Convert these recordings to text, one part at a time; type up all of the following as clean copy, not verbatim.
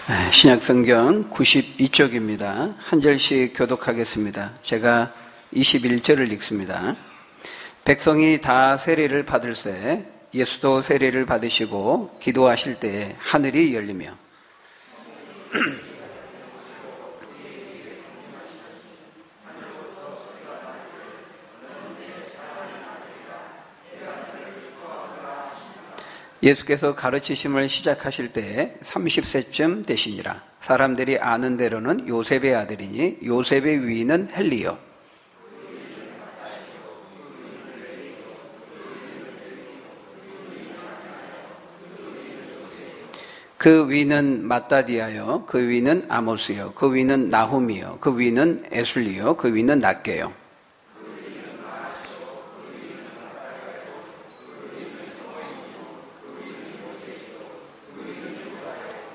신약성경 92쪽입니다. 한 절씩 교독하겠습니다. 제가 21절을 읽습니다. 백성이 다 세례를 받을새 예수도 세례를 받으시고 기도하실 때에 하늘이 열리며 예수께서 가르치심을 시작하실 때에 30세쯤 되시니라. 사람들이 아는 대로는 요셉의 아들이니 요셉의 위는 헬리요. 그 위는 마따디아요. 그 위는 아모스요. 그 위는 나훔이요. 그 위는 에술리요. 그 위는 낫게요.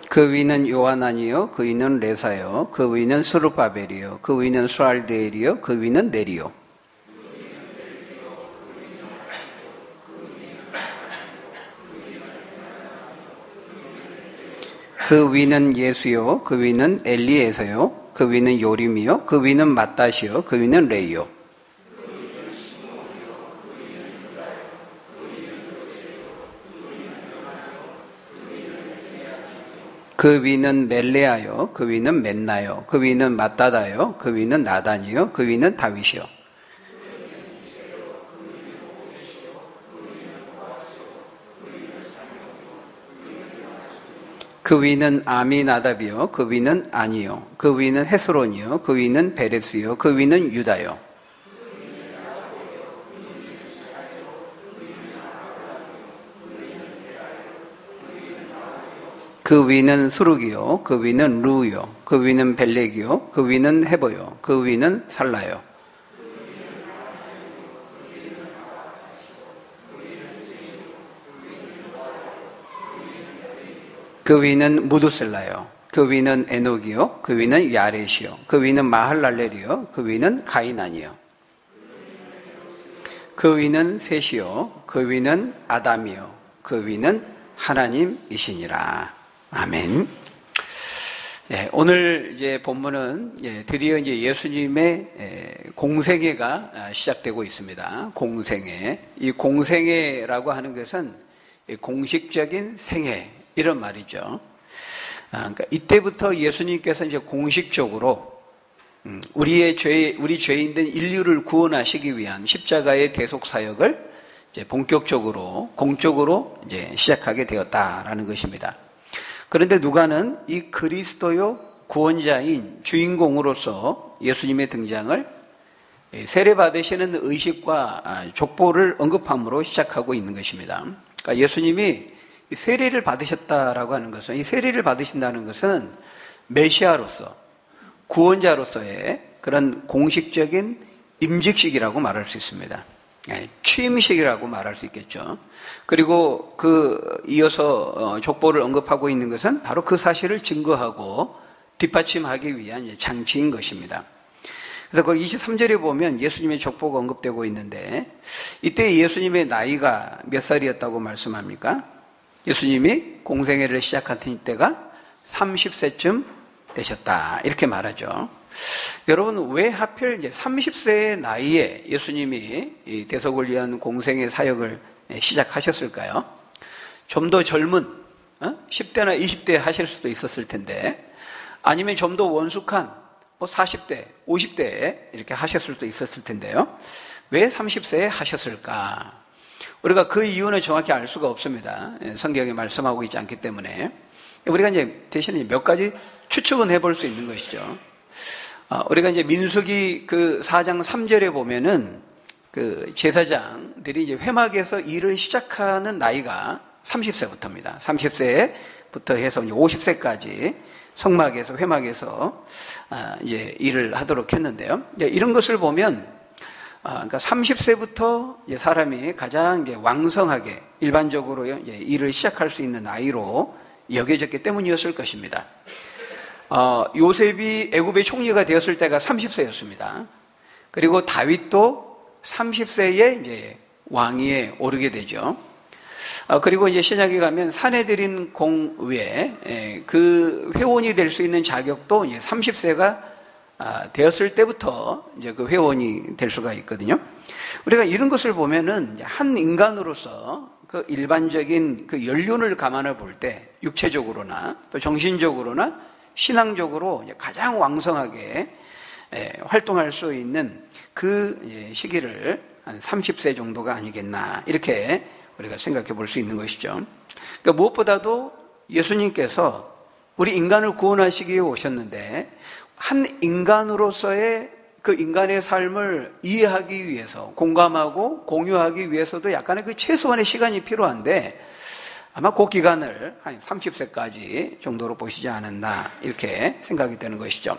그 위는 요하나니요, 그 위는 레사요, 그 위는 스룹바벨이요, 그 위는 수알데엘이요, 그 위는 네리요. 그 위는 예수요, 그 위는 엘리에서요, 그 위는 요림이요, 그 위는 마따시요, 그 위는 레이요. 그 위는 멜레아요, 그 위는 맨나요, 그 위는 마따다요, 그 위는 나단이요, 그 위는 다윗이요. 그 위는 아미나답이요, 그 위는 아니요, 그 위는 헤스론이요, 그 위는 베레스요, 그 위는 유다요. 그 위는 수룩이요, 그 위는 루요, 그 위는 벨렉이요, 그 위는 헤보요, 그 위는 살라요. 그 위는 무두셀라요, 그 위는 에녹이요, 그 위는 야렛이요, 그 위는 마할랄렐이요, 그 위는 가이난이요. 그 위는 셋이요, 그 위는 아담이요, 그 위는 하나님이시니라. 아멘. 오늘 이제 본문은 드디어 이제 예수님의 공생애가 시작되고 있습니다. 공생애. 이 공생애라고 하는 것은 공식적인 생애 이런 말이죠. 그러니까 이때부터 예수님께서 이제 공식적으로 우리 죄인된 인류를 구원하시기 위한 십자가의 대속 사역을 이제 본격적으로 공적으로 이제 시작하게 되었다라는 것입니다. 그런데 누가는 이 그리스도요 구원자인 주인공으로서 예수님의 등장을 세례 받으시는 의식과 족보를 언급함으로 시작하고 있는 것입니다. 그러니까 예수님이 세례를 받으셨다라고 하는 것은, 이 세례를 받으신다는 것은 메시아로서 구원자로서의 그런 공식적인 임직식이라고 말할 수 있습니다. 취임식이라고 말할 수 있겠죠. 그리고 이어서 족보를 언급하고 있는 것은 바로 그 사실을 증거하고 뒷받침하기 위한 장치인 것입니다. 그래서 그 23절에 보면 예수님의 족보가 언급되고 있는데, 이때 예수님의 나이가 몇 살이었다고 말씀합니까? 예수님이 공생애를 시작하신 때가 30세쯤 되셨다, 이렇게 말하죠. 여러분, 왜 하필 이제 30세의 나이에 예수님이 이 대속을 위한 공생의 사역을 시작하셨을까요? 좀 더 젊은 10대나 20대 하실 수도 있었을 텐데, 아니면 좀 더 원숙한 40대, 50대에 이렇게 하셨을 수도 있었을 텐데요. 왜 30세에 하셨을까? 우리가 그 이유는 정확히 알 수가 없습니다. 성경에 말씀하고 있지 않기 때문에. 우리가 이제 대신에 몇 가지 추측은 해볼 수 있는 것이죠. 우리가 이제 민수기 4장 3절에 보면은 제사장들이 이제 회막에서 일을 시작하는 나이가 30세부터입니다. 30세부터 해서 이제 50세까지 성막에서, 회막에서 이제 일을 하도록 했는데요. 이런 것을 보면, 그러니까 30세부터 이제 사람이 가장 이제 왕성하게 일반적으로 이제 일을 시작할 수 있는 나이로 여겨졌기 때문이었을 것입니다. 요셉이 애굽의 총리가 되었을 때가 30세였습니다. 그리고 다윗도 30세에 이제 왕위에 오르게 되죠. 그리고 이제 신약에 가면 산에 들인 공 외에 그 회원이 될 수 있는 자격도 이제 30세가 되었을 때부터 이제 그 회원이 될 수가 있거든요. 우리가 이런 것을 보면은 한 인간으로서 그 일반적인 그 연륜을 감안해 볼 때 육체적으로나 또 정신적으로나 신앙적으로 가장 왕성하게 활동할 수 있는 그 시기를 한 30세 정도가 아니겠나 이렇게 우리가 생각해 볼 수 있는 것이죠. 그러니까 무엇보다도 예수님께서 우리 인간을 구원하시기 위해 오셨는데 한 인간으로서의 그 인간의 삶을 이해하기 위해서 공감하고 공유하기 위해서도 약간의 그 최소한의 시간이 필요한데 아마 그 기간을 한 30세까지 정도로 보시지 않았나 이렇게 생각이 되는 것이죠.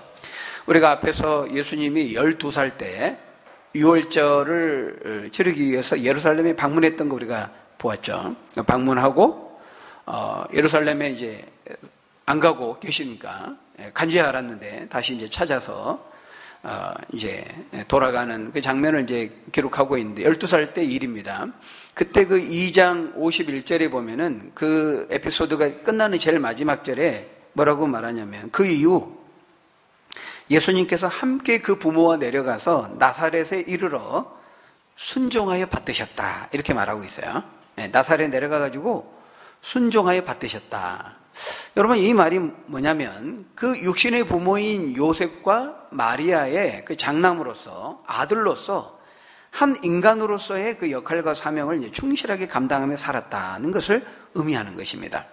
우리가 앞에서 예수님이 12살 때 유월절을 치르기 위해서 예루살렘에 방문했던 거 우리가 보았죠. 방문하고 예루살렘에 이제 안 가고 계시니까 간지에 알았는데 다시 이제 찾아서 이제 돌아가는 그 장면을 이제 기록하고 있는데 12살 때 일입니다. 그때 그 2장 51절에 보면은 그 에피소드가 끝나는 제일 마지막 절에 뭐라고 말하냐면 그 이후 예수님께서 함께 그 부모와 내려가서 나사렛에 이르러 순종하여 받드셨다 이렇게 말하고 있어요. 나사렛에 내려가가지고 순종하여 받드셨다. 여러분 이 말이 뭐냐면 그 육신의 부모인 요셉과 마리아의 그 장남으로서 아들로서 한 인간으로서의 그 역할과 사명을 이제 충실하게 감당하며 살았다는 것을 의미하는 것입니다.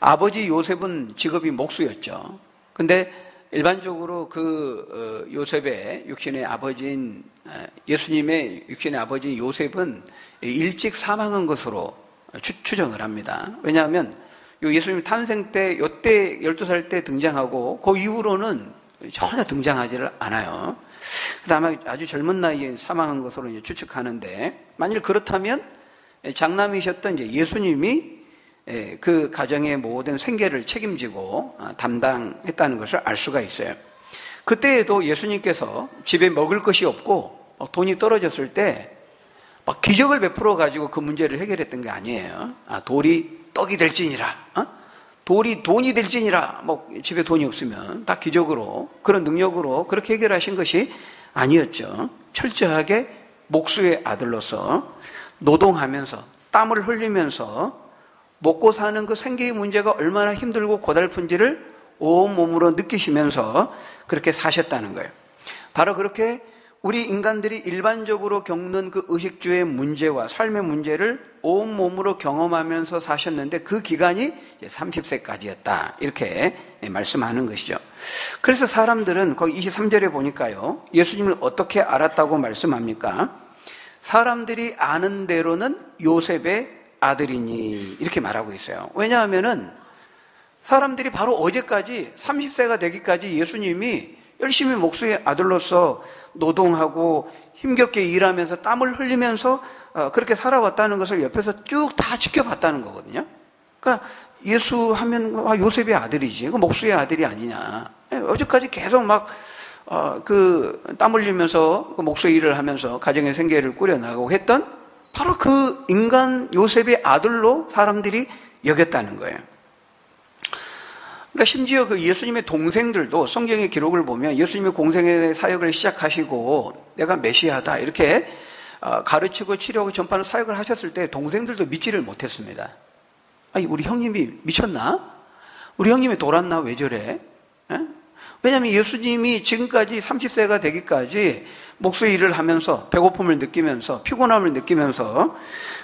아버지 요셉은 직업이 목수였죠. 근데 일반적으로 그 요셉의 육신의 아버지인 예수님의 육신의 아버지 요셉은 일찍 사망한 것으로 추정을 합니다. 왜냐하면 예수님 탄생 때 요때 12살 때 등장하고 그 이후로는 전혀 등장하지를 않아요. 그래서 아마 아주 젊은 나이에 사망한 것으로 이제 추측하는데 만일 그렇다면 장남이셨던 이제 예수님이 그 가정의 모든 생계를 책임지고 담당했다는 것을 알 수가 있어요. 그때에도 예수님께서 집에 먹을 것이 없고 돈이 떨어졌을 때 막 기적을 베풀어 가지고 그 문제를 해결했던 게 아니에요. 돌이 떡이 될지니라, 돌이 돈이 될지니라, 뭐 집에 돈이 없으면 다 기적으로 그런 능력으로 그렇게 해결하신 것이 아니었죠. 철저하게 목수의 아들로서 노동하면서 땀을 흘리면서 먹고 사는 그 생계의 문제가 얼마나 힘들고 고달픈지를 온몸으로 느끼시면서 그렇게 사셨다는 거예요. 바로 그렇게 우리 인간들이 일반적으로 겪는 그 의식주의 문제와 삶의 문제를 온몸으로 경험하면서 사셨는데 그 기간이 30세까지였다 이렇게 말씀하는 것이죠. 그래서 사람들은 거기 23절에 보니까요 예수님을 어떻게 알았다고 말씀합니까? 사람들이 아는 대로는 요셉의 아들이니 이렇게 말하고 있어요. 왜냐하면은 사람들이 바로 어제까지 30세가 되기까지 예수님이 열심히 목수의 아들로서 노동하고 힘겹게 일하면서 땀을 흘리면서 그렇게 살아왔다는 것을 옆에서 쭉 다 지켜봤다는 거거든요. 그러니까 예수 하면 요셉의 아들이지, 그 목수의 아들이 아니냐. 어제까지 계속 막 그 땀 흘리면서 그 목수의 일을 하면서 가정의 생계를 꾸려나가고 했던 바로 그 인간 요셉의 아들로 사람들이 여겼다는 거예요. 그러니까 심지어 그 예수님의 동생들도 성경의 기록을 보면 예수님의 공생의 사역을 시작하시고 내가 메시아다 이렇게 가르치고 치료하고 전파하는 사역을 하셨을 때 동생들도 믿지를 못했습니다. 아니 우리 형님이 미쳤나? 우리 형님이 돌았나? 왜 저래? 에? 왜냐하면 예수님이 지금까지 30세가 되기까지 목수의 일을 하면서 배고픔을 느끼면서 피곤함을 느끼면서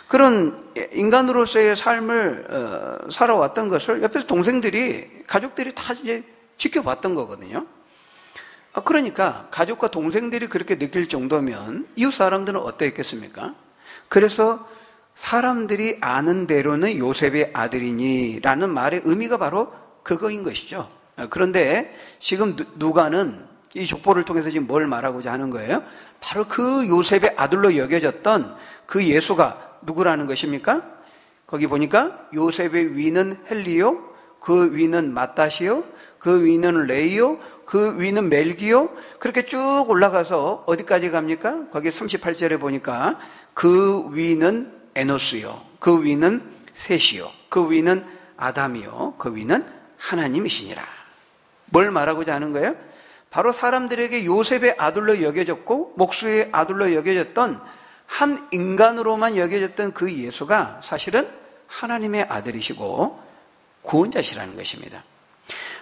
그런 인간으로서의 삶을 살아왔던 것을 옆에서 동생들이 가족들이 다 이제 지켜봤던 거거든요. 그러니까 가족과 동생들이 그렇게 느낄 정도면 이웃 사람들은 어떠했겠습니까? 그래서 사람들이 아는 대로는 요셉의 아들이니라는 말의 의미가 바로 그거인 것이죠. 그런데 지금 누가는 이 족보를 통해서 지금 뭘 말하고자 하는 거예요? 바로 그 요셉의 아들로 여겨졌던 그 예수가 누구라는 것입니까? 거기 보니까 요셉의 위는 헬리요, 그 위는 마따시요, 그 위는 레이요, 그 위는 멜기요. 그렇게 쭉 올라가서 어디까지 갑니까? 거기 38절에 보니까 그 위는 에노스요, 그 위는 셋이요, 그 위는 아담이요, 그 위는 하나님이시니라. 뭘 말하고자 하는 거예요? 바로 사람들에게 요셉의 아들로 여겨졌고 목수의 아들로 여겨졌던 한 인간으로만 여겨졌던 그 예수가 사실은 하나님의 아들이시고 구원자시라는 것입니다.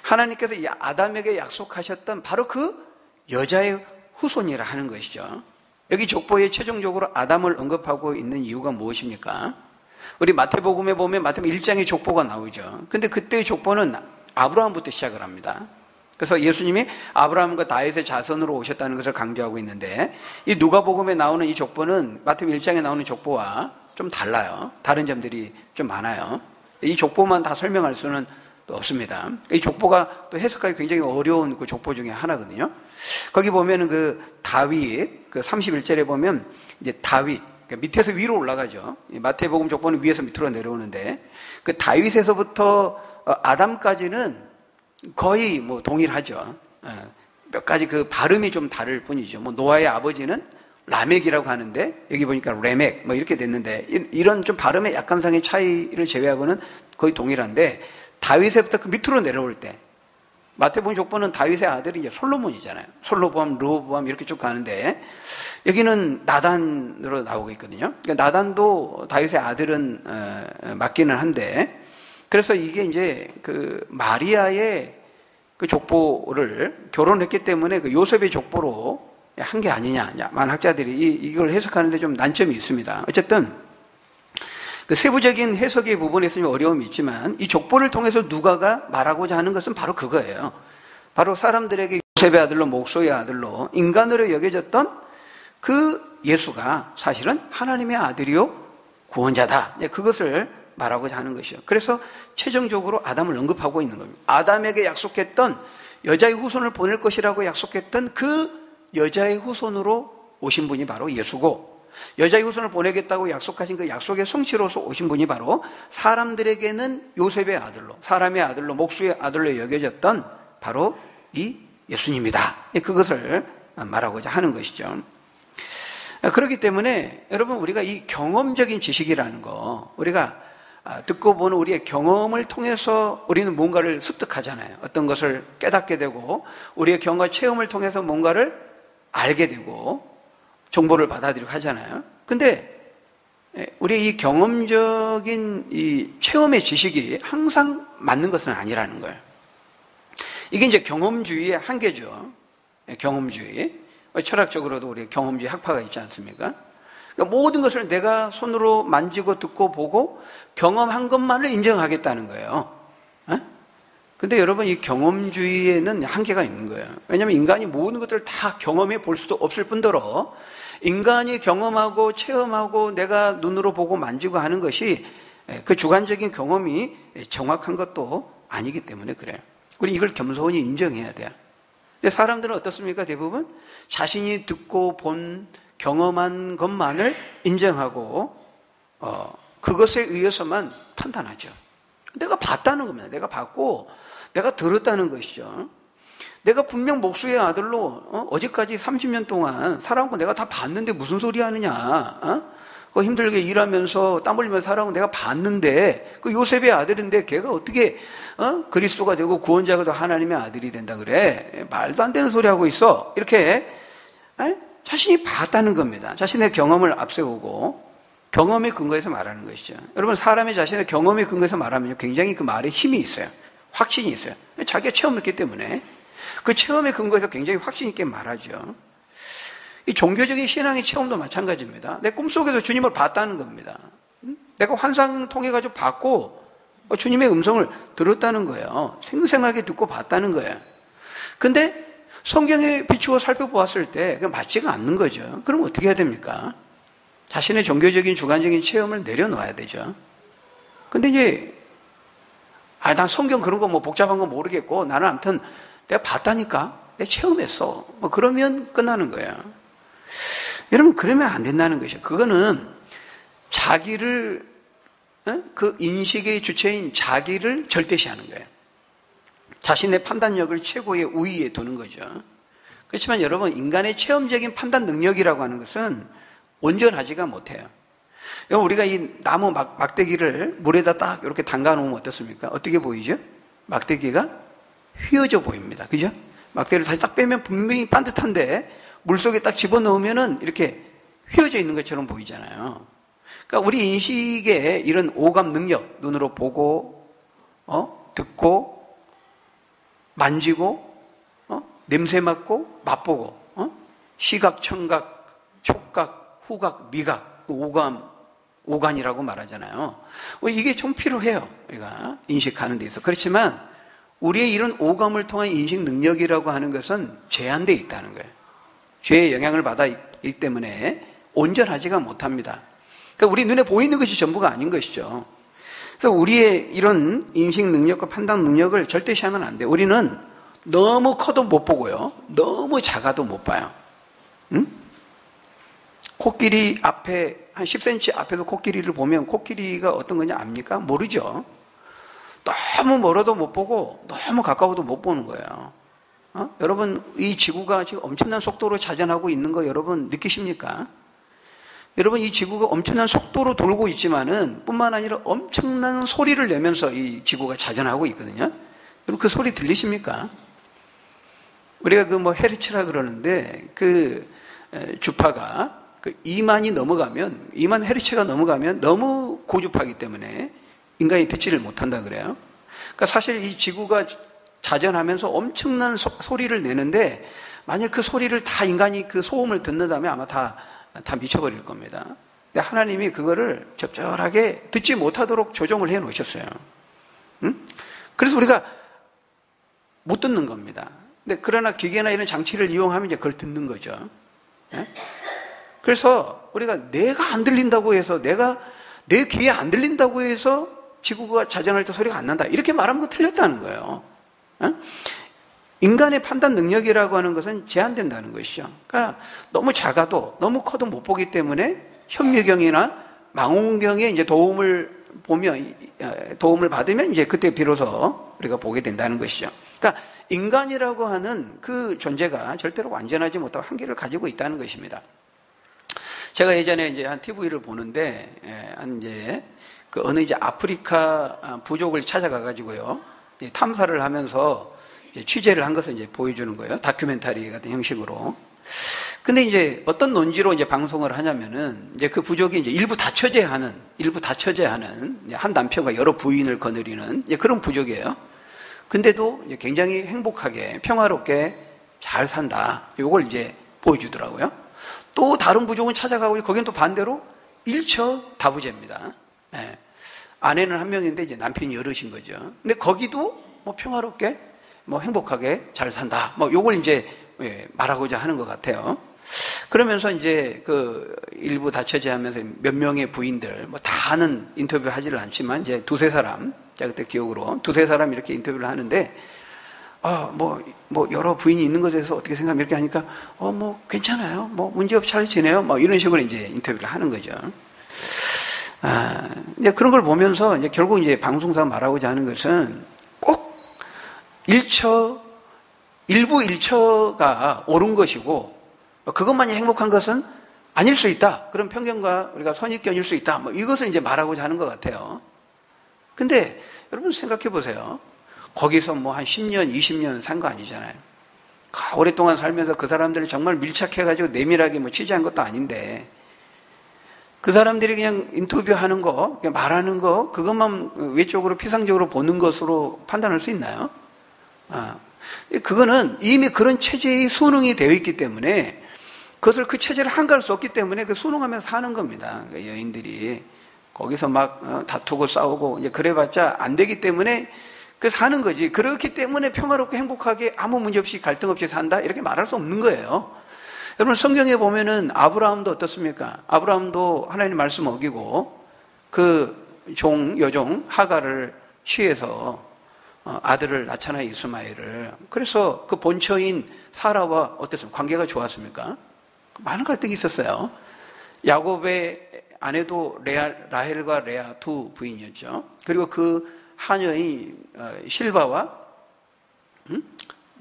하나님께서 아담에게 약속하셨던 바로 그 여자의 후손이라 하는 것이죠. 여기 족보에 최종적으로 아담을 언급하고 있는 이유가 무엇입니까? 우리 마태복음에 보면 마태복음 1장의 족보가 나오죠. 근데 그때의 족보는 아브라함부터 시작을 합니다. 그래서 예수님이 아브라함과 다윗의 자손으로 오셨다는 것을 강조하고 있는데, 이 누가복음에 나오는 이 족보는 마태복음 1장에 나오는 족보와 좀 달라요. 다른 점들이 좀 많아요. 이 족보만 다 설명할 수는 또 없습니다. 이 족보가 또 해석하기 굉장히 어려운 그 족보 중에 하나거든요. 거기 보면은 그 다윗, 그 31절에 보면 이제 다윗, 그러니까 밑에서 위로 올라가죠. 마태복음 족보는 위에서 밑으로 내려오는데, 그 다윗에서부터 아담까지는 거의 뭐 동일하죠. 몇 가지 그 발음이 좀 다를 뿐이죠. 뭐 노아의 아버지는 라멕이라고 하는데 여기 보니까 레멕 뭐 이렇게 됐는데, 이런 좀 발음의 약간상의 차이를 제외하고는 거의 동일한데, 다윗에부터 그 밑으로 내려올 때 마태복음 족보는 다윗의 아들이 이제 솔로몬이잖아요. 솔로보암, 르호보암 이렇게 쭉 가는데, 여기는 나단으로 나오고 있거든요. 그러니까 나단도 다윗의 아들은 맞기는 한데, 그래서 이게 이제 그 마리아의 그 족보를 결혼했기 때문에 그 요셉의 족보로 한 게 아니냐. 많은 학자들이 이걸 해석하는데 좀 난점이 있습니다. 어쨌든 그 세부적인 해석의 부분에 있으면 어려움이 있지만, 이 족보를 통해서 누가가 말하고자 하는 것은 바로 그거예요. 바로 사람들에게 요셉의 아들로 목소의 아들로 인간으로 여겨졌던 그 예수가 사실은 하나님의 아들이요 구원자다. 그것을 말하고자 하는 것이요. 그래서 최종적으로 아담을 언급하고 있는 겁니다. 아담에게 약속했던 여자의 후손을 보낼 것이라고 약속했던 그 여자의 후손으로 오신 분이 바로 예수고, 여자의 후손을 보내겠다고 약속하신 그 약속의 성취로서 오신 분이 바로 사람들에게는 요셉의 아들로, 사람의 아들로, 목수의 아들로 여겨졌던 바로 이 예수님이다. 그것을 말하고자 하는 것이죠. 그렇기 때문에 여러분, 우리가 이 경험적인 지식이라는 거, 우리가 듣고 보는 우리의 경험을 통해서 우리는 뭔가를 습득하잖아요. 어떤 것을 깨닫게 되고, 우리의 경험과 체험을 통해서 뭔가를 알게 되고 정보를 받아들이고 하잖아요. 근데 우리의 이 경험적인 이 체험의 지식이 항상 맞는 것은 아니라는 거예요. 이게 이제 경험주의의 한계죠. 경험주의. 철학적으로도 우리 경험주의 학파가 있지 않습니까? 그러니까 모든 것을 내가 손으로 만지고 듣고 보고 경험한 것만을 인정하겠다는 거예요. 근데 여러분, 이 경험주의에는 한계가 있는 거예요. 왜냐하면 인간이 모든 것들을 다 경험해 볼 수도 없을 뿐더러, 인간이 경험하고 체험하고 내가 눈으로 보고 만지고 하는 것이 그 주관적인 경험이 정확한 것도 아니기 때문에 그래요. 우리 이걸 겸손히 인정해야 돼요. 근데 사람들은 어떻습니까? 대부분 자신이 듣고 본 경험한 것만을 인정하고 그것에 의해서만 판단하죠. 내가 봤다는 겁니다. 내가 봤고 내가 들었다는 것이죠. 내가 분명 목수의 아들로 어제까지 30년 동안 살아온 거 내가 다 봤는데 무슨 소리 하느냐. 그 힘들게 일하면서 땀 흘리면서 살아온 거 내가 봤는데, 그 요셉의 아들인데 걔가 어떻게 그리스도가 되고 구원자가 되고 하나님의 아들이 된다 그래. 말도 안 되는 소리 하고 있어. 이렇게 자신이 봤다는 겁니다. 자신의 경험을 앞세우고 경험에 근거해서 말하는 것이죠. 여러분, 사람이 자신의 경험에 근거해서 말하면 굉장히 그 말에 힘이 있어요. 확신이 있어요. 자기가 체험했기 때문에 그 체험에 근거해서 굉장히 확신 있게 말하죠. 이 종교적인 신앙의 체험도 마찬가지입니다. 내 꿈속에서 주님을 봤다는 겁니다. 내가 환상 통해 가지고 봤고 주님의 음성을 들었다는 거예요. 생생하게 듣고 봤다는 거예요. 근데 성경에 비추어 살펴보았을 때 그게 맞지가 않는 거죠. 그럼 어떻게 해야 됩니까? 자신의 종교적인 주관적인 체험을 내려놓아야 되죠. 근데 이제 난 성경 그런 거 뭐 복잡한 거 모르겠고 나는 아무튼 내가 봤다니까, 내가 체험했어. 뭐 그러면 끝나는 거예요. 여러분, 그러면 안 된다는 것이죠. 그거는 자기를, 그 인식의 주체인 자기를 절대시하는 거예요. 자신의 판단력을 최고의 우위에 두는 거죠. 그렇지만 여러분, 인간의 체험적인 판단 능력이라고 하는 것은 온전하지가 못해요. 우리가 이 나무 막대기를 물에다 딱 이렇게 담가 놓으면 어떻습니까? 어떻게 보이죠? 막대기가 휘어져 보입니다. 그죠? 막대기를 다시 딱 빼면 분명히 반듯한데 물속에 딱 집어넣으면은 이렇게 휘어져 있는 것처럼 보이잖아요. 그러니까 우리 인식의 이런 오감 능력, 눈으로 보고, 듣고, 만지고, 냄새 맡고, 맛보고, 시각, 청각, 촉각, 후각, 미각, 오간이라고 말하잖아요. 이게 좀 필요해요. 우리가 인식하는 데 있어. 그렇지만 우리의 이런 오감을 통한 인식 능력이라고 하는 것은 제한되어 있다는 거예요. 죄의 영향을 받아 있기 때문에 온전하지가 못합니다. 그러니까 우리 눈에 보이는 것이 전부가 아닌 것이죠. 그래서 우리의 이런 인식 능력과 판단 능력을 절대 시하면 안 돼요. 우리는 너무 커도 못 보고요. 너무 작아도 못 봐요. 응? 코끼리 앞에 한 10cm 앞에서 코끼리를 보면 코끼리가 어떤 거냐 압니까? 모르죠. 너무 멀어도 못 보고 너무 가까워도 못 보는 거예요. 여러분 이 지구가 지금 엄청난 속도로 자전하고 있는 거 여러분 느끼십니까? 여러분 이 지구가 엄청난 속도로 돌고 있지만은 뿐만 아니라 엄청난 소리를 내면서 이 지구가 자전하고 있거든요. 여러분 그 소리 들리십니까? 우리가 그 뭐 헤르츠라 그러는데 그 주파가 그 2만 헤르츠가 넘어가면 너무 고주파이기 때문에 인간이 듣지를 못한다 그래요. 그러니까 사실 이 지구가 자전하면서 엄청난 소리를 내는데 만약 그 소리를 다 인간이 그 소음을 듣는다면 아마 다 미쳐버릴 겁니다. 근데 하나님이 그거를 적절하게 듣지 못하도록 조정을 해 놓으셨어요. 응? 그래서 우리가 못 듣는 겁니다. 근데 그러나 기계나 이런 장치를 이용하면 이제 그걸 듣는 거죠. 예? 그래서 우리가 내가 안 들린다고 해서 내 귀에 안 들린다고 해서 지구가 자전할 때 소리가 안 난다. 이렇게 말하면 그거 틀렸다는 거예요. 예? 인간의 판단 능력이라고 하는 것은 제한된다는 것이죠. 그러니까 너무 작아도 너무 커도 못 보기 때문에 현미경이나 망원경에 이제 도움을 받으면 이제 그때 비로소 우리가 보게 된다는 것이죠. 그러니까 인간이라고 하는 그 존재가 절대로 완전하지 못하고 한계를 가지고 있다는 것입니다. 제가 예전에 이제 한 TV를 보는데, 어느 아프리카 부족을 찾아가 가지고요. 탐사를 하면서 취재를 한 것을 이제 보여주는 거예요. 다큐멘터리 같은 형식으로. 근데 이제 어떤 논지로 이제 방송을 하냐면은 이제 그 부족이 이제 일부 다처제하는 한 남편과 여러 부인을 거느리는 그런 부족이에요. 근데도 이제 굉장히 행복하게 평화롭게 잘 산다. 요걸 이제 보여주더라고요. 또 다른 부족은 찾아가고 거기는 또 반대로 일처다부제입니다. 예. 아내는 한 명인데 이제 남편이 여럿인 거죠. 근데 거기도 뭐 평화롭게 뭐 행복하게 잘 산다. 뭐 요걸 이제 말하고자 하는 것 같아요. 그러면서 이제 그 일부 다처제하면서 몇 명의 부인들 뭐 다 하는 인터뷰 하지를 않지만 이제 두세 사람, 제가 그때 기억으로 두세 사람 이렇게 인터뷰를 하는데 뭐 여러 부인이 있는 것에 대해서 어떻게 생각하면 이렇게 하니까 뭐 괜찮아요. 뭐 문제없이 잘 지내요. 뭐 이런 식으로 이제 인터뷰를 하는 거죠. 이제 그런 걸 보면서 이제 결국 이제 방송사 말하고자 하는 것은 꼭 일부 일처가 옳은 것이고 그것만이 행복한 것은 아닐 수 있다. 그런 편견과 우리가 선입견일 수 있다. 뭐 이것을 이제 말하고자 하는 것 같아요. 근데 여러분 생각해 보세요. 거기서 뭐 한 10년, 20년 산 거 아니잖아요. 오랫동안 살면서 그 사람들을 정말 밀착해가지고 내밀하게 뭐 취재한 것도 아닌데 그 사람들이 그냥 인터뷰하는 거, 그냥 말하는 거, 그것만 외적으로 피상적으로 보는 것으로 판단할 수 있나요? 그거는 이미 그런 체제의 수능이 되어 있기 때문에 그것을 그 체제를 한가할 수 없기 때문에 그 수능하면서 사는 겁니다. 그 여인들이 거기서 막 다투고 싸우고 이제 그래봤자 안 되기 때문에 그 사는 거지. 그렇기 때문에 평화롭고 행복하게 아무 문제 없이 갈등 없이 산다 이렇게 말할 수 없는 거예요. 여러분 성경에 보면은 아브라함도 어떻습니까? 아브라함도 하나님 말씀 어기고 그 여종 하갈을 취해서 아들을 낳잖아요, 이스마엘을. 그래서 그 본처인 사라와 어땠습니까? 관계가 좋았습니까? 많은 갈등이 있었어요. 야곱의 아내도 라헬과 레아 두 부인이었죠. 그리고 그 하녀의 실바와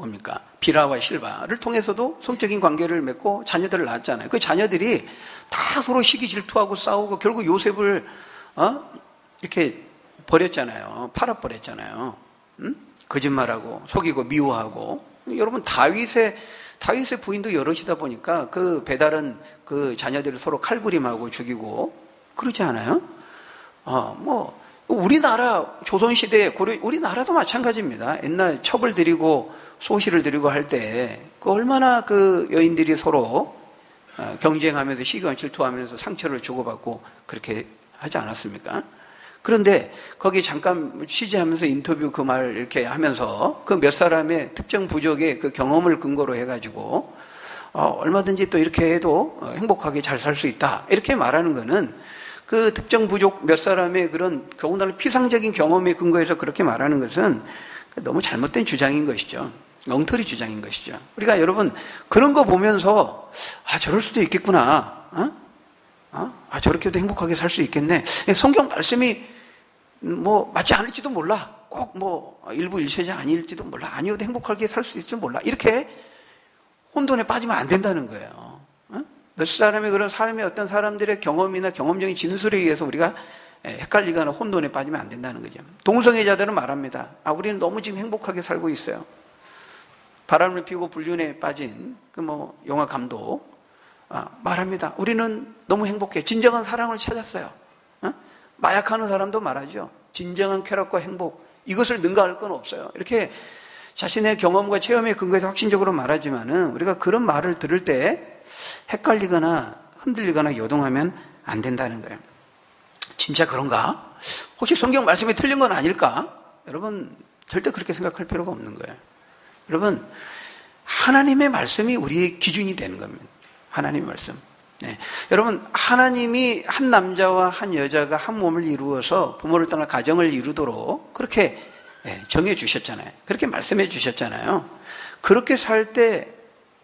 뭡니까? 비라와 실바를 통해서도 성적인 관계를 맺고 자녀들을 낳았잖아요. 그 자녀들이 다 서로 시기 질투하고 싸우고 결국 요셉을 이렇게 버렸잖아요. 팔아버렸잖아요. 거짓말하고 속이고 미워하고. 여러분 다윗의 부인도 여럿이다 보니까 그 배달은 그 자녀들을 서로 칼부림하고 죽이고 그러지 않아요? 우리나라 조선시대 우리나라도 마찬가지입니다. 옛날 첩을 들이고 소시를 들이고 할 때 그 얼마나 그 여인들이 서로 경쟁하면서 시기와 질투하면서 상처를 주고받고 그렇게 하지 않았습니까? 그런데 거기 잠깐 취재하면서 인터뷰 그 말 이렇게 하면서 그 몇 사람의 특정 부족의 그 경험을 근거로 해가지고 얼마든지 또 이렇게 해도 행복하게 잘 살 수 있다 이렇게 말하는 거는 그 특정 부족 몇 사람의 그런 더군다나 피상적인 경험에 근거해서 그렇게 말하는 것은 너무 잘못된 주장인 것이죠. 엉터리 주장인 것이죠. 우리가 여러분 그런 거 보면서 저럴 수도 있겠구나. 저렇게도 행복하게 살 수 있겠네. 성경 말씀이 맞지 않을지도 몰라. 꼭 일부 일체자 아닐지도 몰라. 아니어도 행복하게 살 수 있을지도 몰라. 이렇게 혼돈에 빠지면 안 된다는 거예요. 몇 사람의 그런 삶의 어떤 사람들의 경험이나 경험적인 진술에 의해서 우리가 헷갈리거나 혼돈에 빠지면 안 된다는 거죠. 동성애자들은 말합니다. 우리는 너무 지금 행복하게 살고 있어요. 바람을 피우고 불륜에 빠진 영화 감독 말합니다. 우리는 너무 행복해. 진정한 사랑을 찾았어요. 마약하는 사람도 말하죠. 진정한 쾌락과 행복 이것을 능가할 건 없어요. 이렇게 자신의 경험과 체험에 근거해서 확신적으로 말하지만은 우리가 그런 말을 들을 때 헷갈리거나 흔들리거나 요동하면 안 된다는 거예요. 진짜 그런가? 혹시 성경 말씀이 틀린 건 아닐까? 여러분 절대 그렇게 생각할 필요가 없는 거예요. 여러분 하나님의 말씀이 우리의 기준이 되는 겁니다. 하나님의 말씀. 네. 여러분 하나님이 한 남자와 한 여자가 한 몸을 이루어서 부모를 떠나 가정을 이루도록 그렇게 정해 주셨잖아요. 그렇게 말씀해 주셨잖아요. 그렇게 살 때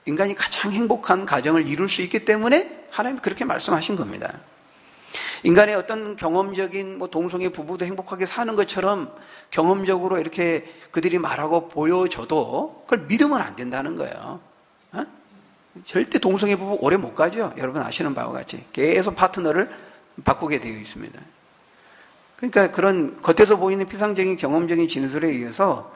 인간이 가장 행복한 가정을 이룰 수 있기 때문에 하나님이 그렇게 말씀하신 겁니다. 인간의 어떤 경험적인 동성애 부부도 행복하게 사는 것처럼 경험적으로 이렇게 그들이 말하고 보여줘도 그걸 믿으면 안 된다는 거예요. 절대 동성애 부부 오래 못 가죠. 여러분 아시는 바와 같이 계속 파트너를 바꾸게 되어 있습니다. 그러니까 그런 겉에서 보이는 피상적인 경험적인 진술에 의해서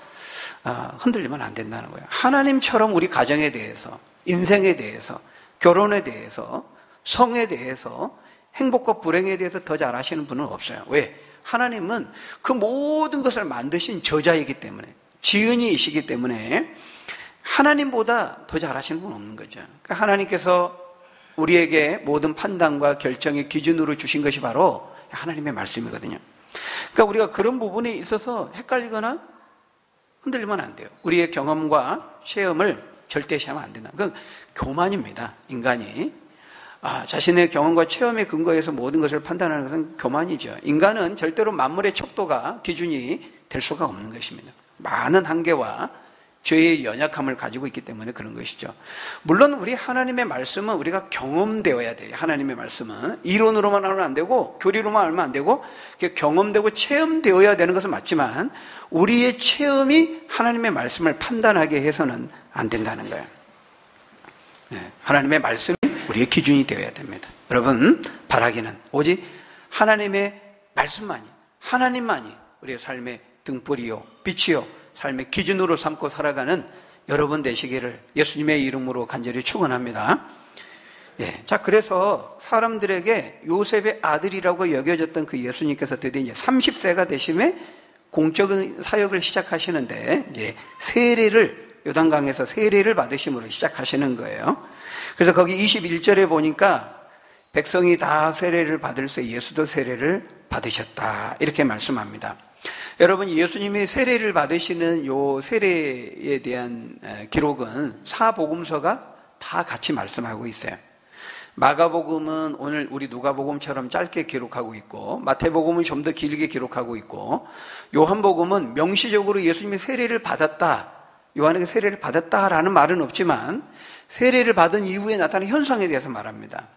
흔들리면 안 된다는 거예요. 하나님처럼 우리 가정에 대해서, 인생에 대해서, 결혼에 대해서, 성에 대해서, 행복과 불행에 대해서 더 잘 아시는 분은 없어요. 왜? 하나님은 그 모든 것을 만드신 저자이기 때문에, 지은이이시기 때문에 하나님보다 더 잘 아시는 분은 없는 거죠. 그러니까 하나님께서 우리에게 모든 판단과 결정의 기준으로 주신 것이 바로 하나님의 말씀이거든요. 그러니까 우리가 그런 부분에 있어서 헷갈리거나 흔들리면 안 돼요. 우리의 경험과 체험을 절대시하면 안 된다. 그건 교만입니다. 인간이 자신의 경험과 체험에 근거해서 모든 것을 판단하는 것은 교만이죠. 인간은 절대로 만물의 척도가 기준이 될 수가 없는 것입니다. 많은 한계와 죄의 연약함을 가지고 있기 때문에 그런 것이죠. 물론 우리 하나님의 말씀은 우리가 경험되어야 돼요. 하나님의 말씀은 이론으로만 하면 안 되고 교리로만 알면 안 되고 경험되고 체험되어야 되는 것은 맞지만 우리의 체험이 하나님의 말씀을 판단하게 해서는 안 된다는 거예요. 하나님의 말씀이 우리의 기준이 되어야 됩니다. 여러분 바라기는 오직 하나님의 말씀만이, 하나님만이 우리의 삶의 등불이요 빛이요 삶의 기준으로 삼고 살아가는 여러분 되시기를 예수님의 이름으로 간절히 축원합니다. 자, 그래서 사람들에게 요셉의 아들이라고 여겨졌던 그 예수님께서 드디어 이제 30세가 되심에 공적인 사역을 시작하시는데 이제 세례를 요단강에서 세례를 받으심으로 시작하시는 거예요. 그래서 거기 21절에 보니까 백성이 다 세례를 받을 때 예수도 세례를 받으셨다 이렇게 말씀합니다. 여러분 예수님이 세례를 받으시는 요 세례에 대한 기록은 사복음서가 다 같이 말씀하고 있어요. 마가복음은 오늘 우리 누가복음처럼 짧게 기록하고 있고 마태복음은 좀 더 길게 기록하고 있고 요한복음은 명시적으로 예수님이 세례를 받았다, 요한에게 세례를 받았다라는 말은 없지만 세례를 받은 이후에 나타난 현상에 대해서 말합니다.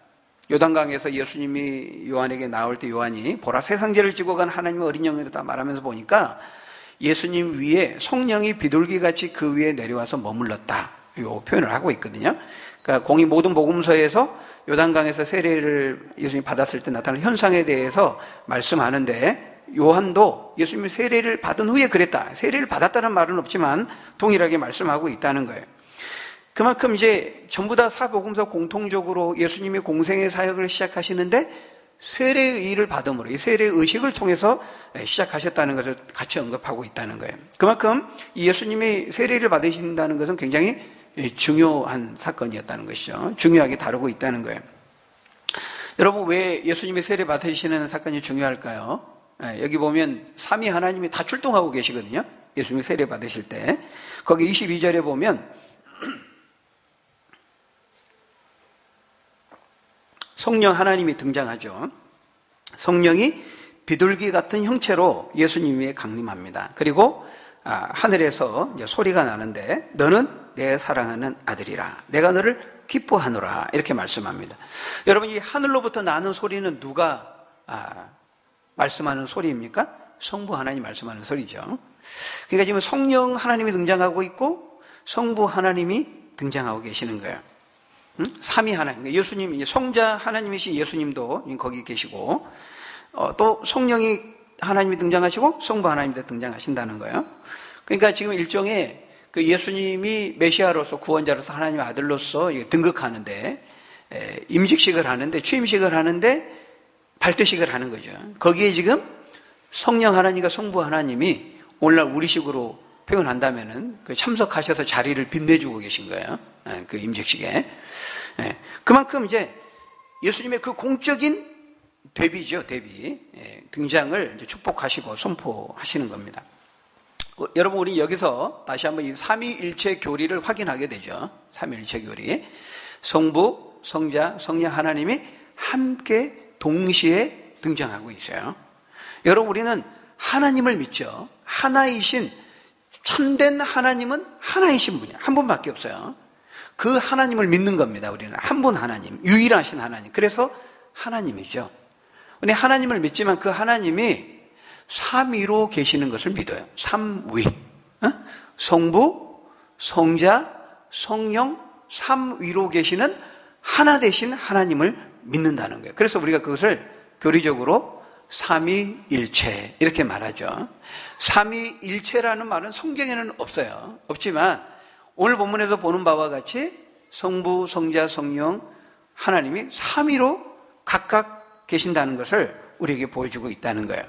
요단강에서 예수님이 요한에게 나올 때 요한이 보라 세상죄를 지고 간 하나님의 어린 양이다 말하면서 보니까 예수님 위에 성령이 비둘기같이 그 위에 내려와서 머물렀다. 이 표현을 하고 있거든요. 그러니까 공이 모든 복음서에서 요단강에서 세례를 예수님이 받았을 때 나타난 현상에 대해서 말씀하는데 요한도 예수님이 세례를 받은 후에 그랬다. 세례를 받았다는 말은 없지만 동일하게 말씀하고 있다는 거예요. 그만큼 이제 전부 다 사복음서 공통적으로 예수님이 공생의 사역을 시작하시는데 세례의 일을 받음으로 이 세례 의식을 통해서 시작하셨다는 것을 같이 언급하고 있다는 거예요. 그만큼 예수님이 세례를 받으신다는 것은 굉장히 중요한 사건이었다는 것이죠. 중요하게 다루고 있다는 거예요. 여러분, 왜 예수님이 세례 받으시는 사건이 중요할까요? 여기 보면 삼위 하나님이 다 출동하고 계시거든요. 예수님이 세례 받으실 때 거기 22절에 보면 성령 하나님이 등장하죠. 성령이 비둘기 같은 형체로 예수님 위에 강림합니다. 그리고 하늘에서 이제 소리가 나는데 너는 내 사랑하는 아들이라 내가 너를 기뻐하노라 이렇게 말씀합니다. 여러분, 이 하늘로부터 나는 소리는 누가 말씀하는 소리입니까? 성부 하나님 말씀하는 소리죠. 그러니까 지금 성령 하나님이 등장하고 있고 성부 하나님이 등장하고 계시는 거예요. 삼위 하나님, 예수님, 성자 하나님이신 예수님도 거기 계시고 또 성령이 하나님이 등장하시고 성부 하나님도 등장하신다는 거예요. 그러니까 지금 일종의 그 예수님이 메시아로서 구원자로서 하나님의 아들로서 등극하는데 임직식을 하는데 취임식을 하는데 발대식을 하는 거죠. 거기에 지금 성령 하나님과 성부 하나님이 오늘날 우리식으로 표현한다면은 그 참석하셔서 자리를 빛내주고 계신 거예요. 그 임직식에. 그만큼 이제 예수님의 그 공적인 데뷔죠, 데뷔. 등장을 이제 축복하시고 선포하시는 겁니다. 여러분, 우리 여기서 다시 한번 이 삼위일체 교리를 확인하게 되죠. 삼위일체 교리. 성부, 성자, 성령 하나님이 함께 동시에 등장하고 있어요. 여러분, 우리는 하나님을 믿죠. 하나이신 참된 하나님은 하나이신 분이에요. 한 분밖에 없어요. 그 하나님을 믿는 겁니다. 우리는 한 분 하나님, 유일하신 하나님. 그래서 하나님이죠. 우리 하나님을 믿지만 그 하나님이 삼위로 계시는 것을 믿어요. 삼위. 성부, 성자, 성령, 삼위로 계시는 하나 되신 하나님을 믿는다는 거예요. 그래서 우리가 그것을 교리적으로 삼위일체 이렇게 말하죠. 삼위일체라는 말은 성경에는 없어요. 없지만 오늘 본문에서 보는 바와 같이 성부, 성자, 성령 하나님이 삼위로 각각 계신다는 것을 우리에게 보여주고 있다는 거예요.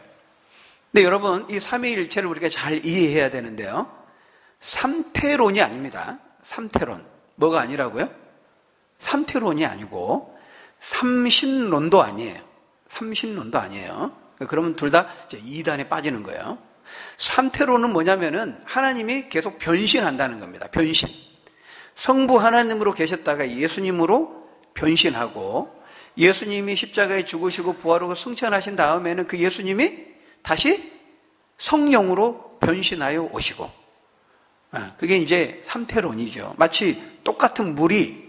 근데 여러분, 이 삼위일체를 우리가 잘 이해해야 되는데요. 삼태론이 아닙니다. 삼태론. 뭐가 아니라고요? 삼태론이 아니고 삼신론도 아니에요. 삼신론도 아니에요. 그러면 둘 다 이단에 빠지는 거예요. 삼태론은 뭐냐면은 하나님이 계속 변신한다는 겁니다. 변신. 성부 하나님으로 계셨다가 예수님으로 변신하고 예수님이 십자가에 죽으시고 부활하고 승천하신 다음에는 그 예수님이 다시 성령으로 변신하여 오시고, 그게 이제 삼태론이죠. 마치 똑같은 물이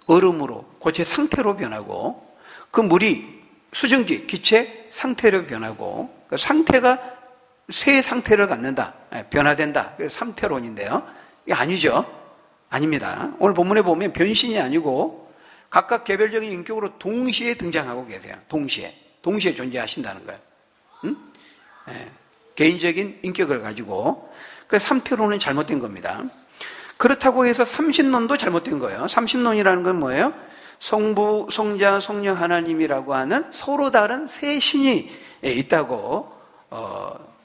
얼음으로 고체 상태로 변하고 그 물이 수증기, 기체 상태로 변하고 그 상태가 새 상태를 갖는다, 변화된다. 그래서 삼태론인데요. 이게 아니죠. 아닙니다. 오늘 본문에 보면 변신이 아니고 각각 개별적인 인격으로 동시에 등장하고 계세요. 동시에 존재하신다는 거예요. 개인적인 인격을 가지고. 그 삼태론은 잘못된 겁니다. 그렇다고 해서 삼신론도 잘못된 거예요. 삼신론이라는 건 뭐예요? 성부, 성자, 성령 하나님이라고 하는 서로 다른 세 신이 있다고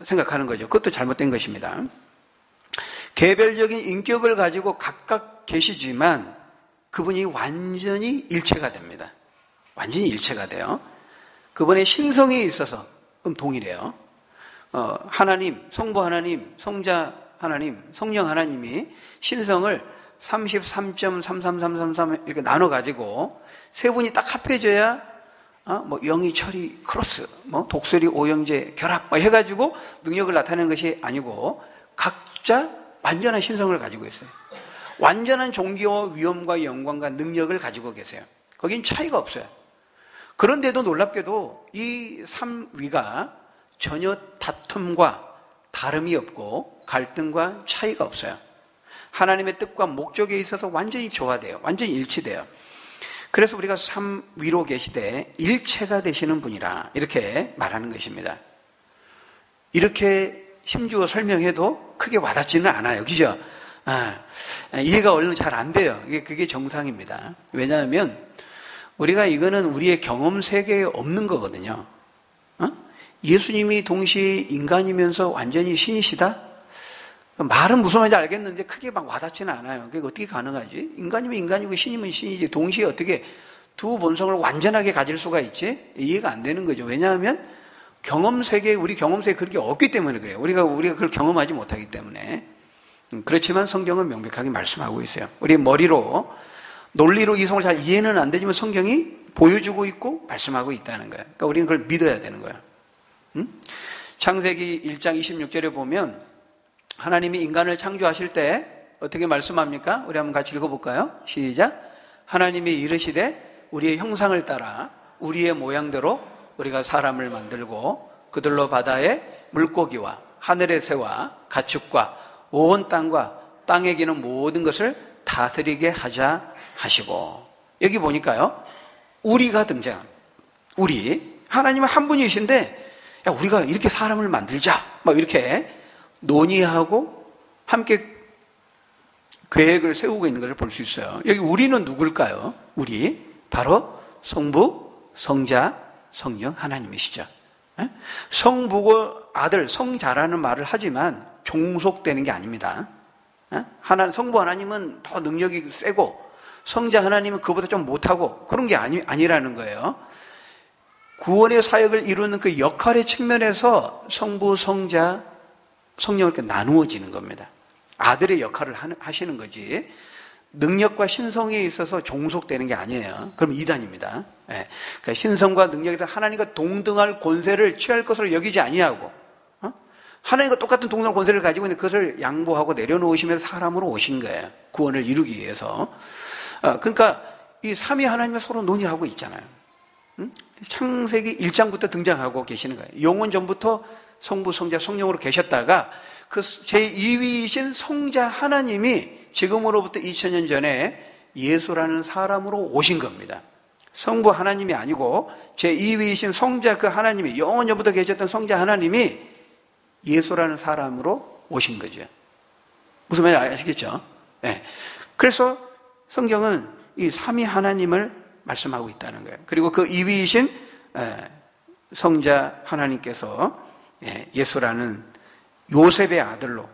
생각하는 거죠. 그것도 잘못된 것입니다. 개별적인 인격을 가지고 각각 계시지만 그분이 완전히 일체가 됩니다. 완전히 일체가 돼요. 그분의 신성에 있어서 그럼 동일해요. 하나님, 성부 하나님, 성자 하나님, 성령 하나님이 신성을 33.33333 이렇게 나눠가지고 세 분이 딱 합해져야 뭐 영이, 철이, 크로스, 뭐 독설이, 오형제, 결합 뭐 해가지고 능력을 나타내는 것이 아니고 각자 완전한 신성을 가지고 있어요. 완전한 존귀와 위엄과 영광과 능력을 가지고 계세요. 거긴 차이가 없어요. 그런데도 놀랍게도 이 삼위가 전혀 다툼과 다름이 없고 갈등과 차이가 없어요. 하나님의 뜻과 목적에 있어서 완전히 조화돼요. 완전히 일치돼요. 그래서 우리가 삼 위로 계시되 일체가 되시는 분이라 이렇게 말하는 것입니다. 이렇게 힘주어 설명해도 크게 와닿지는 않아요. 그죠? 이해가 얼른 잘 안 돼요. 그게 정상입니다. 왜냐하면 우리가 이거는 우리의 경험 세계에 없는 거거든요. 예수님이 동시에 인간이면서 완전히 신이시다? 말은 무슨 말인지 알겠는데 크게 막 와닿지는 않아요. 그게 어떻게 가능하지? 인간이면 인간이고 신이면 신이지 동시에 어떻게 두 본성을 완전하게 가질 수가 있지? 이해가 안 되는 거죠. 왜냐하면 경험 세계, 우리 경험 세계 그렇게 없기 때문에 그래요. 우리가 그걸 경험하지 못하기 때문에. 그렇지만 성경은 명백하게 말씀하고 있어요. 우리 머리로 논리로 이성을 잘 이해는 안 되지만 성경이 보여주고 있고 말씀하고 있다는 거예요. 그러니까 우리는 그걸 믿어야 되는 거예요. 창세기 1장 26절에 보면 하나님이 인간을 창조하실 때 어떻게 말씀합니까? 우리 한번 같이 읽어볼까요? 시작. 하나님이 이르시되 우리의 형상을 따라 우리의 모양대로 우리가 사람을 만들고 그들로 바다의 물고기와 하늘의 새와 가축과 온 땅과 땅에 기는 모든 것을 다스리게 하자 하시고, 여기 보니까요 우리가 등장합니다. 우리, 하나님은 한 분이신데 야, 우리가 이렇게 사람을 만들자 막 이렇게 논의하고 함께 계획을 세우고 있는 것을 볼 수 있어요. 여기 우리는 누굴까요? 우리 바로 성부, 성자, 성령 하나님이시죠. 성부고 아들, 성자라는 말을 하지만 종속되는 게 아닙니다. 성부 하나님은 더 능력이 세고 성자 하나님은 그보다 좀 못하고 그런 게 아니라는 거예요. 구원의 사역을 이루는 그 역할의 측면에서 성부, 성자, 성령을 이렇게 나누어지는 겁니다. 아들의 역할을 하시는 거지 능력과 신성에 있어서 종속되는 게 아니에요. 그럼 이단입니다. 그러니까 신성과 능력에서 하나님과 동등할 권세를 취할 것으로 여기지 아니하고 하나님과 똑같은 동등할 권세를 가지고 있는 그것을 양보하고 내려놓으시면서 사람으로 오신 거예요. 구원을 이루기 위해서. 그러니까 이 삼위 하나님과 서로 논의하고 있잖아요. 창세기 1장부터 등장하고 계시는 거예요. 영원 전부터 성부, 성자, 성령으로 계셨다가 그 제2위이신 성자 하나님이 지금으로부터 2000년 전에 예수라는 사람으로 오신 겁니다. 성부 하나님이 아니고 제2위이신 성자 그 하나님이 영원 전부터 계셨던 성자 하나님이 예수라는 사람으로 오신 거죠. 무슨 말인지 아시겠죠? 네. 그래서 성경은 이 삼위 하나님을 말씀하고 있다는 거예요. 그리고 그 2위이신 성자 하나님께서 예수라는 요셉의 아들로,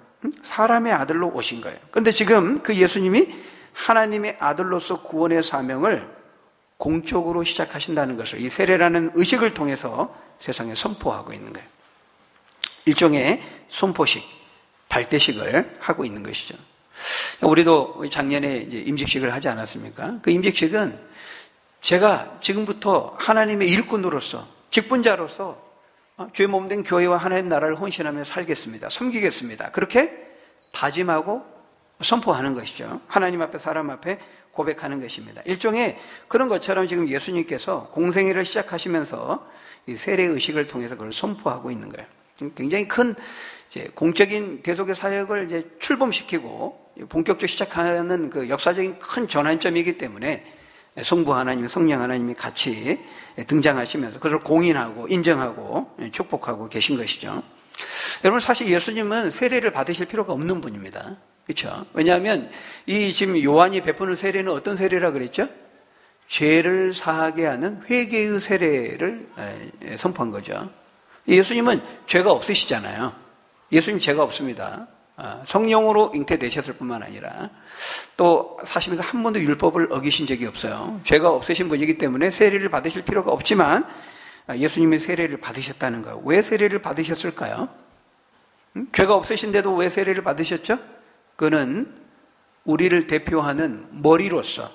사람의 아들로 오신 거예요. 그런데 지금 그 예수님이 하나님의 아들로서 구원의 사명을 공적으로 시작하신다는 것을 이 세례라는 의식을 통해서 세상에 선포하고 있는 거예요. 일종의 선포식, 발대식을 하고 있는 것이죠. 우리도 작년에 이제 임직식을 하지 않았습니까? 그 임직식은 제가 지금부터 하나님의 일꾼으로서, 직분자로서 주의 몸된 교회와 하나님 나라를 헌신하며 살겠습니다. 섬기겠습니다. 그렇게 다짐하고 선포하는 것이죠. 하나님 앞에 사람 앞에 고백하는 것입니다. 일종의 그런 것처럼 지금 예수님께서 공생애를 시작하시면서 이 세례 의식을 통해서 그걸 선포하고 있는 거예요. 굉장히 큰 이제 공적인 대속의 사역을 이제 출범시키고 본격적으로 시작하는 그 역사적인 큰 전환점이기 때문에 성부 하나님, 성령 하나님이 같이 등장하시면서 그걸 공인하고 인정하고 축복하고 계신 것이죠. 여러분 사실 예수님은 세례를 받으실 필요가 없는 분입니다. 그렇죠? 왜냐하면 이 지금 요한이 베푸는 세례는 어떤 세례라 그랬죠? 죄를 사하게 하는 회개의 세례를 선포한 거죠. 예수님은 죄가 없으시잖아요. 예수님 죄가 없습니다. 성령으로 잉태되셨을 뿐만 아니라 또 사시면서 한 번도 율법을 어기신 적이 없어요. 죄가 없으신 분이기 때문에 세례를 받으실 필요가 없지만 예수님의 세례를 받으셨다는 거예요. 왜 세례를 받으셨을까요? 죄가 없으신데도 왜 세례를 받으셨죠? 그는 우리를 대표하는 머리로서,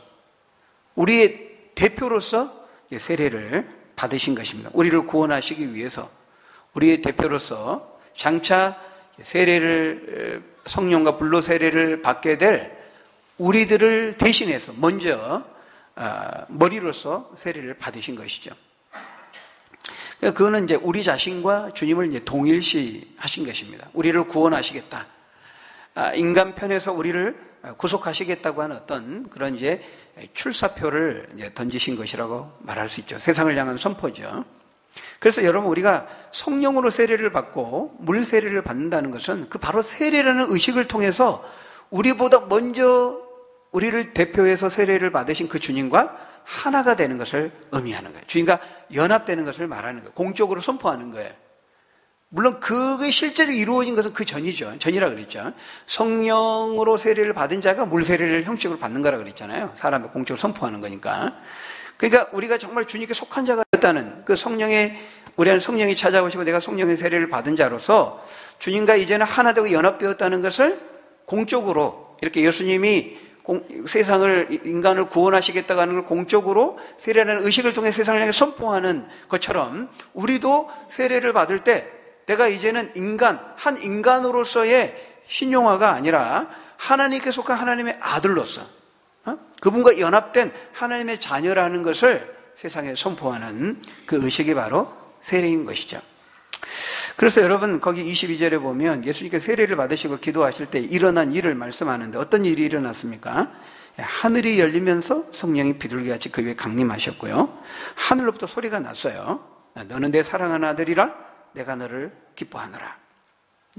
우리의 대표로서 세례를 받으신 것입니다. 우리를 구원하시기 위해서 우리의 대표로서 장차 세례를, 성령과 불로 세례를 받게 될 우리들을 대신해서 먼저 머리로서 세례를 받으신 것이죠. 그러니까 그거는 이제 우리 자신과 주님을 이제 동일시 하신 것입니다. 우리를 구원하시겠다. 인간 편에서 우리를 구속하시겠다고 하는 어떤 그런 이제 출사표를 이제 던지신 것이라고 말할 수 있죠. 세상을 향한 선포죠. 그래서 여러분, 우리가 성령으로 세례를 받고 물 세례를 받는다는 것은 그 바로 세례라는 의식을 통해서 우리보다 먼저 우리를 대표해서 세례를 받으신 그 주님과 하나가 되는 것을 의미하는 거예요. 주님과 연합되는 것을 말하는 거예요. 공적으로 선포하는 거예요. 물론 그게 실제로 이루어진 것은 그 전이죠. 전이라 그랬죠. 성령으로 세례를 받은 자가 물 세례를 형식으로 받는 거라 그랬잖아요. 사람의 공적으로 선포하는 거니까. 그러니까 우리가 정말 주님께 속한 자가 됐다는 그 우리 안에 성령이 찾아오시고 내가 성령의 세례를 받은 자로서 주님과 이제는 하나 되고 연합되었다는 것을 공적으로 이렇게 예수님이 세상을, 인간을 구원하시겠다고 하는 걸 공적으로 세례라는 의식을 통해 세상을 향해 선포하는 것처럼 우리도 세례를 받을 때 내가 이제는 한 인간으로서의 신용화가 아니라 하나님께 속한 하나님의 아들로서 그분과 연합된 하나님의 자녀라는 것을 세상에 선포하는 그 의식이 바로 세례인 것이죠. 그래서 여러분, 거기 22절에 보면 예수님께 세례를 받으시고 기도하실 때 일어난 일을 말씀하는데 어떤 일이 일어났습니까? 하늘이 열리면서 성령이 비둘기같이 그 위에 강림하셨고요. 하늘로부터 소리가 났어요. 너는 내 사랑하는 아들이라 내가 너를 기뻐하노라.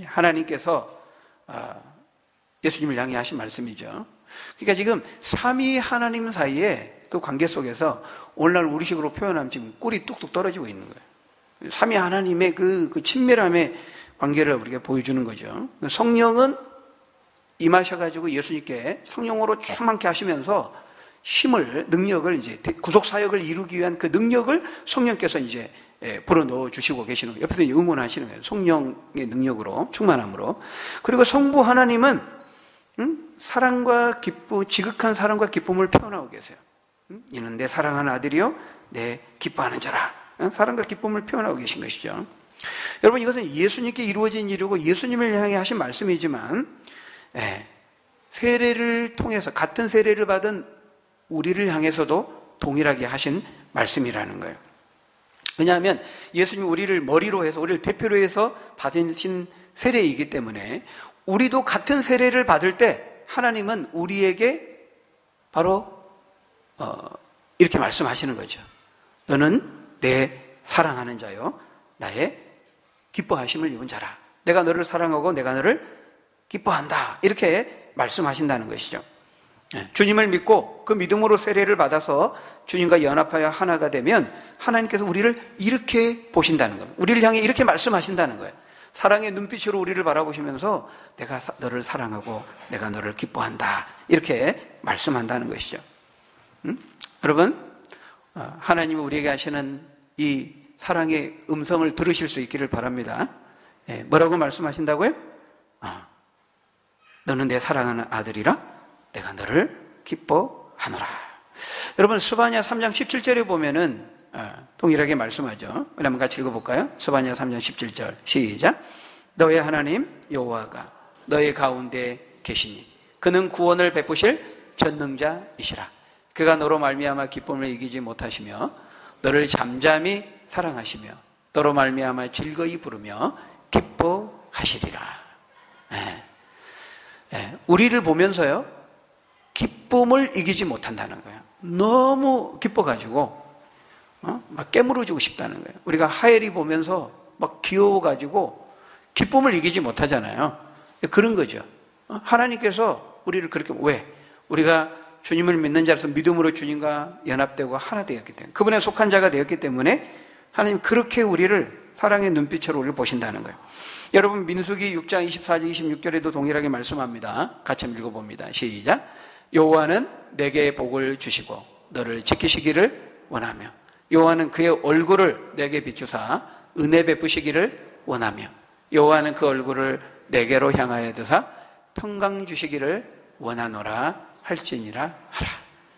하나님께서 예수님을 향해 하신 말씀이죠. 그러니까 지금 삼위 하나님 사이에 그 관계 속에서 오늘날 우리식으로 표현하면 지금 꿀이 뚝뚝 떨어지고 있는 거예요. 삼위 하나님의 그 친밀함의 관계를 우리가 보여주는 거죠. 성령은 임하셔가지고 예수님께 성령으로 충만케 하시면서 능력을 이제 구속 사역을 이루기 위한 그 능력을 성령께서 이제 불어넣어 주시고 계시는 거예요. 옆에서 응원하시는 거예요. 성령의 능력으로, 충만함으로. 그리고 성부 하나님은 지극한 사랑과 기쁨을 표현하고 계세요. 이는 내 사랑하는 아들이요 내 기뻐하는 자라. 사랑과 기쁨을 표현하고 계신 것이죠. 여러분, 이것은 예수님께 이루어진 일이고 예수님을 향해 하신 말씀이지만 세례를 통해서 같은 세례를 받은 우리를 향해서도 동일하게 하신 말씀이라는 거예요. 왜냐하면 예수님이 우리를 머리로 해서, 우리를 대표로 해서 받으신 세례이기 때문에 우리도 같은 세례를 받을 때 하나님은 우리에게 바로 이렇게 말씀하시는 거죠. 너는 내 사랑하는 자요 나의 기뻐하심을 입은 자라. 내가 너를 사랑하고 내가 너를 기뻐한다. 이렇게 말씀하신다는 것이죠. 주님을 믿고 그 믿음으로 세례를 받아서 주님과 연합하여 하나가 되면 하나님께서 우리를 이렇게 보신다는 겁니다. 우리를 향해 이렇게 말씀하신다는 거예요. 사랑의 눈빛으로 우리를 바라보시면서 내가 너를 사랑하고 내가 너를 기뻐한다. 이렇게 말씀한다는 것이죠. 여러분, 하나님이 우리에게 하시는 이 사랑의 음성을 들으실 수 있기를 바랍니다. 뭐라고 말씀하신다고요? 너는 내 사랑하는 아들이라 내가 너를 기뻐하노라. 여러분, 스바냐 3장 17절에 보면은 동일하게 말씀하죠. 한번 같이 읽어볼까요? 스바냐 3장 17절 시작. 너의 하나님 여호와가 너의 가운데 계시니 그는 구원을 베푸실 전능자이시라. 그가 너로 말미암아 기쁨을 이기지 못하시며 너를 잠잠히 사랑하시며 너로 말미암아 즐거이 부르며 기뻐하시리라. 우리를 보면서요 기쁨을 이기지 못한다는 거예요. 너무 기뻐가지고 막 깨물어주고 싶다는 거예요. 우리가 하엘이 보면서 막 귀여워가지고 기쁨을 이기지 못하잖아요. 그런 거죠. 하나님께서 우리를 그렇게, 왜? 우리가 주님을 믿는 자로서 믿음으로 주님과 연합되고 하나 되었기 때문에, 그분에 속한 자가 되었기 때문에 하나님 그렇게 우리를 사랑의 눈빛으로 우리를 보신다는 거예요. 여러분, 민수기 6장 24절 26절에도 동일하게 말씀합니다. 같이 한번 읽어봅니다. 시작. 여호와는 내게 복을 주시고 너를 지키시기를 원하며 여호와는 그의 얼굴을 내게 비추사 은혜 베푸시기를 원하며 여호와는 그 얼굴을 내게로 향하여 드사 평강 주시기를 원하노라 할지니라 하라.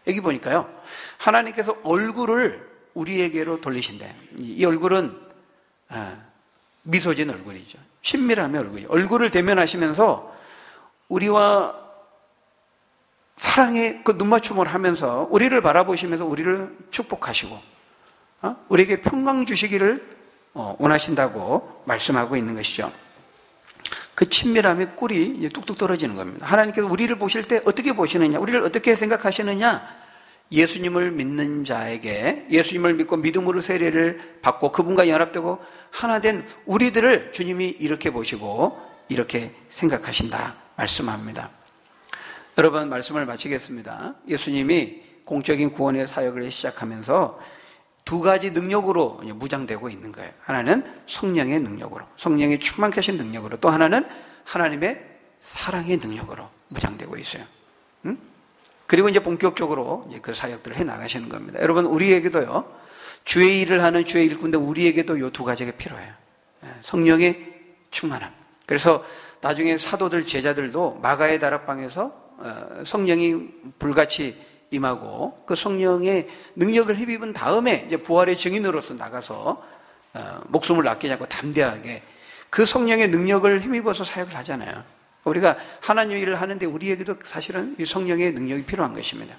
여기 보니까요, 하나님께서 얼굴을 우리에게로 돌리신대. 이 얼굴은 미소진 얼굴이죠. 친밀함의 얼굴이죠. 얼굴을 대면하시면서 우리와 사랑의 그 눈맞춤을 하면서 우리를 바라보시면서 우리를 축복하시고 우리에게 평강 주시기를 원하신다고 말씀하고 있는 것이죠. 그 친밀함의 꿀이 이제 뚝뚝 떨어지는 겁니다. 하나님께서 우리를 보실 때 어떻게 보시느냐, 우리를 어떻게 생각하시느냐, 예수님을 믿는 자에게, 예수님을 믿고 믿음으로 세례를 받고 그분과 연합되고 하나 된 우리들을 주님이 이렇게 보시고 이렇게 생각하신다 말씀합니다. 여러분, 말씀을 마치겠습니다. 예수님이 공적인 구원의 사역을 시작하면서 두 가지 능력으로 무장되고 있는 거예요. 하나는 성령의 능력으로, 성령의 충만케 하신 능력으로, 또 하나는 하나님의 사랑의 능력으로 무장되고 있어요. 그리고 이제 본격적으로 이제 그 사역들을 해 나가시는 겁니다. 여러분, 우리에게도요, 주의 일을 하는 주의 일꾼인데 우리에게도 이 두 가지가 필요해요. 성령의 충만함. 그래서 나중에 사도들, 제자들도 마가의 다락방에서 성령이 불같이 임하고 그 성령의 능력을 힘입은 다음에 이제 부활의 증인으로서 나가서 목숨을 아끼지 않고 담대하게 그 성령의 능력을 힘입어서 사역을 하잖아요. 우리가 하나님 일을 하는데 우리에게도 사실은 이 성령의 능력이 필요한 것입니다.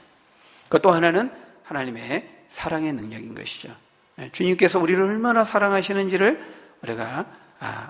그 또 하나는 하나님의 사랑의 능력인 것이죠. 주님께서 우리를 얼마나 사랑하시는지를 우리가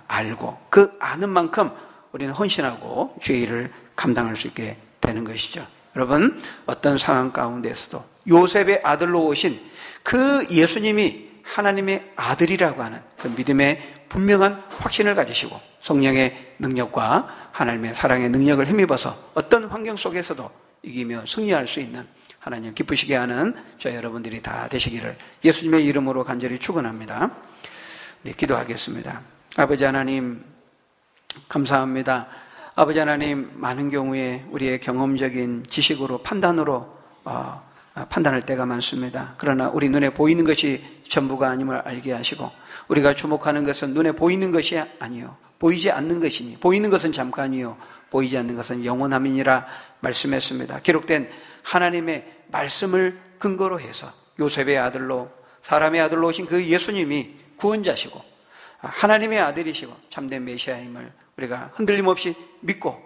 알고 그 아는 만큼 우리는 헌신하고 주의 일을 감당할 수 있게 되는 것이죠. 여러분, 어떤 상황 가운데서도 요셉의 아들로 오신 그 예수님이 하나님의 아들이라고 하는 그 믿음의 분명한 확신을 가지시고 성령의 능력과 하나님의 사랑의 능력을 힘입어서 어떤 환경 속에서도 이기며 승리할 수 있는 하나님 기쁘시게 하는 저희 여러분들이 다 되시기를 예수님의 이름으로 간절히 축원합니다. 네, 기도하겠습니다. 아버지 하나님, 감사합니다. 아버지 하나님, 많은 경우에 우리의 경험적인 지식으로 판단으로 판단할 때가 많습니다. 그러나 우리 눈에 보이는 것이 전부가 아님을 알게 하시고 우리가 주목하는 것은 눈에 보이는 것이 아니요 보이지 않는 것이니 보이는 것은 잠깐이요 보이지 않는 것은 영원함이니라 말씀했습니다. 기록된 하나님의 말씀을 근거로 해서 요셉의 아들로 사람의 아들로 오신 그 예수님이 구원자시고 하나님의 아들이시고 참된 메시아임을 우리가 흔들림 없이 믿고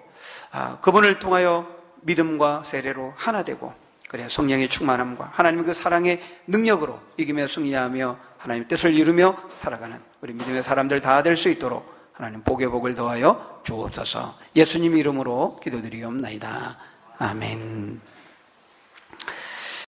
그분을 통하여 믿음과 세례로 하나 되고 그래야 성령의 충만함과 하나님의 그 사랑의 능력으로 이기며 승리하며 하나님의 뜻을 이루며 살아가는 우리 믿음의 사람들 다 될 수 있도록 하나님 복의 복을 더하여 주옵소서. 예수님 이름으로 기도드리옵나이다. 아멘.